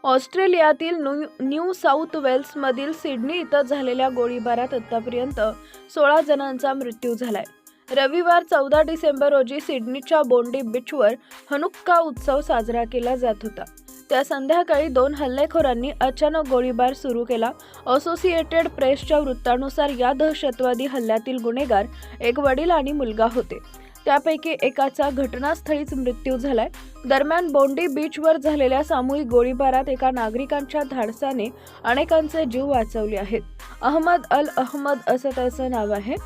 ऑस्ट्रेलियातील new south वेल्समधील Sydney इथं झालेल्या गोळीबारात आतापर्यंत 16 जणांचा मृत्यू झालाय. रविवार 14 डिसेंबर रोजी सिडनीच्या बोंडी बीचवर हनुक्का उत्सव साजरा केला जात होता. त्या संध्याकाळी 2 हल्लेखोरांनी अचानक गोळीबार सुरू केला. असोसिएटेड प्रेसच्या वृत्तानुसार या दहशतवादी हल्ल्यातील गुन्हेगार एक वडील आणि मुलगा होते. त्यापैकी एकाचा घटनास्थळीच मृत्यू झालाय. दरम्यान बोंडी बीचवर झालेल्या सामूहिक गोळीबारात एका नागरिकांच्या धाडसाने अनेकांचे जीव वाचवले आहेत. अहमद अल अहमद असं त्याचं नाव आहे.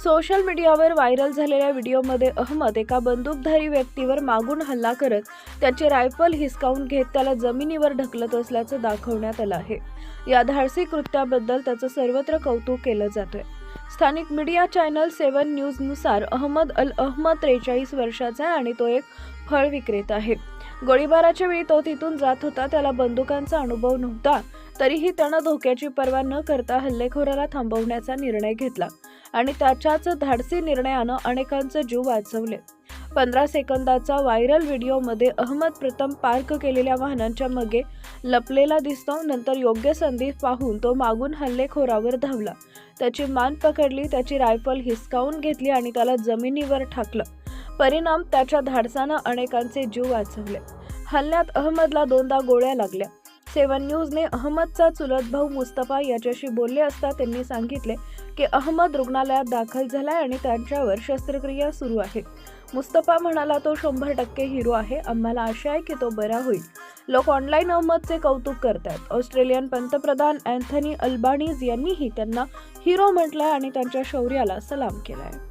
सोशल मीडियावर व्हायरल झालेल्या व्हिडिओमध्ये अहमद एका बंदूकधारी व्यक्तीवर मागून हल्ला करत त्याची रायफल हिसकावून घेत त्याला जमिनीवर ढकलत असल्याचं दाखवण्यात आलं आहे. या धाडसी कृत्याबद्दल त्याचं सर्वत्र कौतुक केलं जातंय. स्थानिक मीडिया चॅनल 7 न्यूजनुसार अहमद अल अहमद 43 वर्षाचा आहे आणि तो एक फळ विक्रेता आहे. गोळीबाराच्या वेळी तो तिथून जात होता. त्याला बंदुकांचा अनुभव नव्हता. तरीही त्यानं धोक्याची पर्वा न करता हल्लेखोराला थांबवण्याचा निर्णय घेतला आणि त्याच्याच धाडसी निर्णयानं अनेकांचे जीव वाचवले. 15 सेकंदाचा व्हायरल व्हिडिओमध्ये अहमद प्रथम पार्क केलेल्या वाहनांच्या मागे लपलेला दिसतो. नंतर योग्य संधी पाहून तो मागून हल्लेखोरावर धावला. त्याची मान पकडली, त्याची रायफल हिसकावून घेतली आणि त्याला जमिनीवर ठाकलं. परिणाम, त्याच्या धाडसानं अनेकांचे जीव वाचवले. हल्ल्यात अहमदला 2दा गोळ्या लागल्या. 7 न्यूजने अहमदचा चुलत भाऊ मुस्तफा याच्याशी बोलले असता त्यांनी सांगितले की अहमद रुग्णालयात दाखल झालाय आणि त्यांच्यावर शस्त्रक्रिया सुरू आहे. मुस्तफा म्हणाला, तो 100% हिरो आहे. आम्हाला आशा आहे की तो बरा होईल. लोक ऑनलाईन अहमदचे कौतुक करतात. ऑस्ट्रेलियन पंतप्रधान अँथनी अल्बानीज यांनीही त्यांना हिरो म्हटलंय आणि त्यांच्या शौर्याला सलाम केलाय.